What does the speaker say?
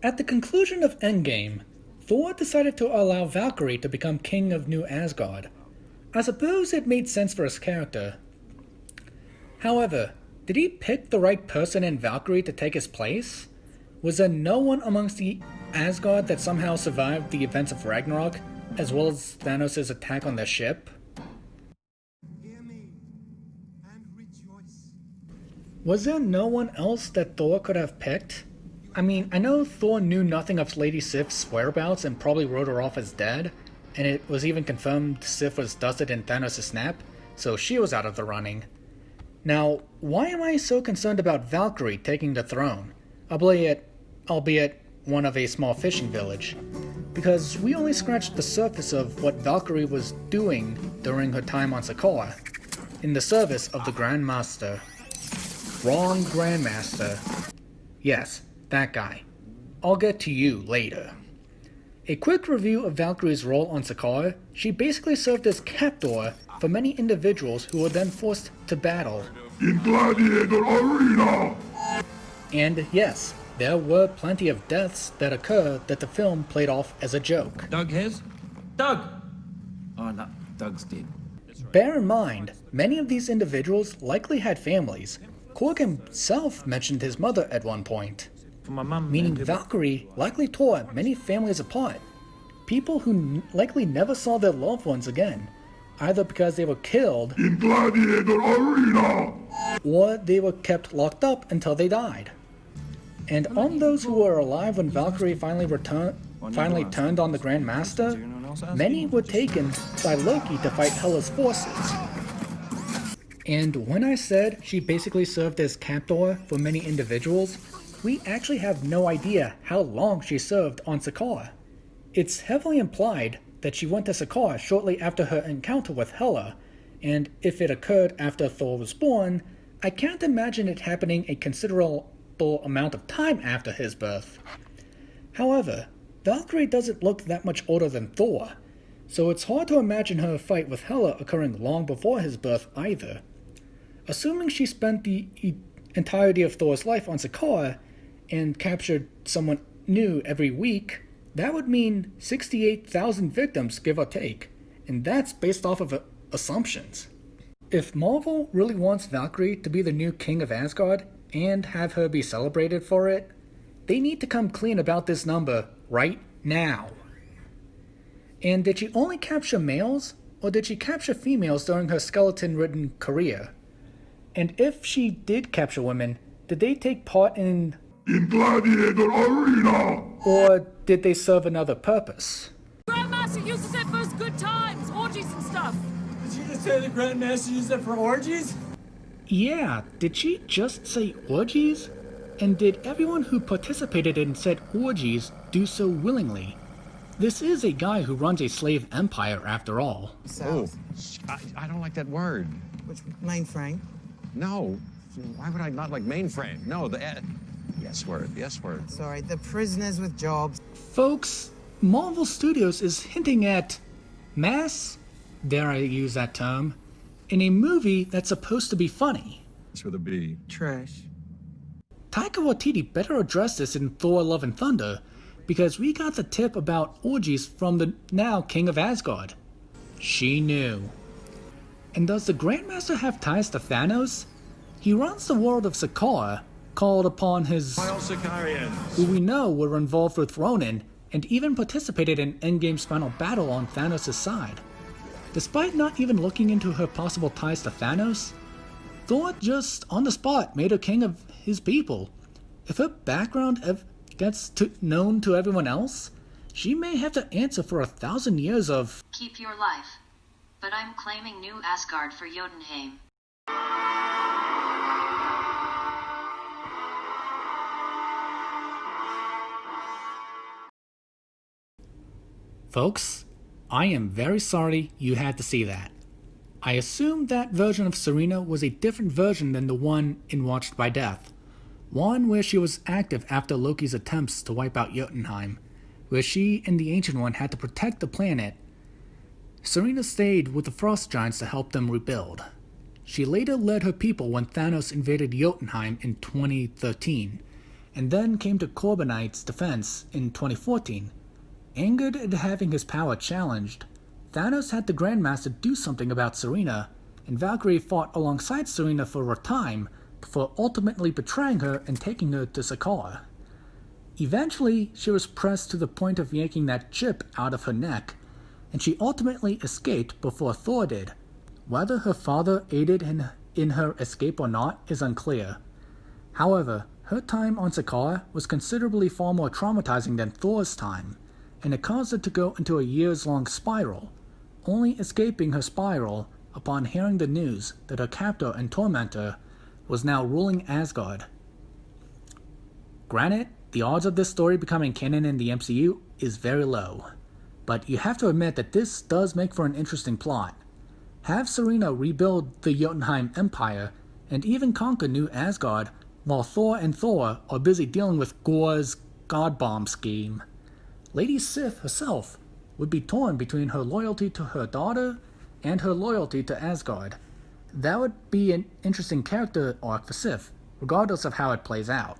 At the conclusion of Endgame, Thor decided to allow Valkyrie to become King of New Asgard. I suppose it made sense for his character. However, did he pick the right person in Valkyrie to take his place? Was there no one amongst the Asgard that somehow survived the events of Ragnarok, as well as Thanos' attack on their ship? Hear me and rejoice. Was there no one else that Thor could have picked? I mean, I know Thor knew nothing of Lady Sif's whereabouts and probably wrote her off as dead, and it was even confirmed Sif was dusted in Thanos' snap, so she was out of the running. Now, why am I so concerned about Valkyrie taking the throne, albeit one of a small fishing village? Because we only scratched the surface of what Valkyrie was doing during her time on Sakaar, in the service of the Grandmaster. Wrong Grandmaster. Yes, that guy. I'll get to you later. A quick review of Valkyrie's role on Sakaar: she basically served as captor for many individuals who were then forced to battle In Gladiator Arena! And yes, there were plenty of deaths that occurred that the film played off as a joke. Doug his? Doug! Oh, no, Doug's dead. Bear in mind, many of these individuals likely had families. Korg himself mentioned his mother at one point, For my mum. meaning and- Valkyrie likely tore many families apart. People who likely never saw their loved ones again, either because they were killed In Gladiator Arena! or they were kept locked up until they died. And on those who were alive when Valkyrie finally turned on the Grandmaster, many were taken by Loki to fight Hela's forces. And when I said she basically served as captor for many individuals, we actually have no idea how long she served on Sakaar. It's heavily implied that she went to Sakaar shortly after her encounter with Hela, and if it occurred after Thor was born, I can't imagine it happening a considerable amount of time after his birth. However, Valkyrie doesn't look that much older than Thor, so it's hard to imagine her fight with Hela occurring long before his birth either. Assuming she spent the entirety of Thor's life on Sakaar and captured someone new every week, that would mean 68,000 victims, give or take, and that's based off of assumptions. If Marvel really wants Valkyrie to be the new King of Asgard and have her be celebrated for it, they need to come clean about this number right now. And did she only capture males, or did she capture females during her skeleton-ridden career? And if she did capture women, did they take part in Gladiator Arena! or did they serve another purpose? Grandmaster uses it for his good times, orgies and stuff. Did you just say the Grandmaster used it for orgies? Yeah, did she just say orgies? And did everyone who participated in said orgies do so willingly? This is a guy who runs a slave empire after all. Oh, I don't like that word. Which mainframe? No, why would I not like mainframe? No, the yes word, yes word. Sorry, the prisoners with jobs. Folks, Marvel Studios is hinting at mass, dare I use that term, in a movie that's supposed to be funny. It's with a B. Trash. Taika Waititi better address this in Thor Love and Thunder, because we got the tip about orgies from the now King of Asgard. She knew. And does the Grandmaster have ties to Thanos? He runs the world of Sakaar, called upon his Sakaarians! who we know were involved with Ronan, and even participated in Endgame's final battle on Thanos' side. Despite not even looking into her possible ties to Thanos, Thor just on the spot made her king of his people. If her background gets known to everyone else, she may have to answer for 1,000 years of Keep your life. But I'm claiming New Asgard for Jotunheim. Folks, I am very sorry you had to see that. I assume that version of Serena was a different version than the one in Watched by Death. One where she was active after Loki's attempts to wipe out Jotunheim, where she and the Ancient One had to protect the planet. Serena stayed with the Frost Giants to help them rebuild. She later led her people when Thanos invaded Jotunheim in 2013, and then came to Corbinite's defense in 2014. Angered at having his power challenged, Thanos had the Grandmaster do something about Serena, and Valkyrie fought alongside Serena for a time before ultimately betraying her and taking her to Sakaar. Eventually, she was pressed to the point of yanking that chip out of her neck, and she ultimately escaped before Thor did. Whether her father aided in her escape or not is unclear. However, her time on Sakaar was considerably far more traumatizing than Thor's time, and it caused her to go into a years-long spiral, only escaping her spiral upon hearing the news that her captor and tormentor was now ruling Asgard. Granted, the odds of this story becoming canon in the MCU is very low, but you have to admit that this does make for an interesting plot. Have Serena rebuild the Jotunheim Empire and even conquer New Asgard while Thor and Thor are busy dealing with Gor's God Bomb scheme. Lady Sif herself would be torn between her loyalty to her daughter and her loyalty to Asgard. That would be an interesting character arc for Sif, regardless of how it plays out.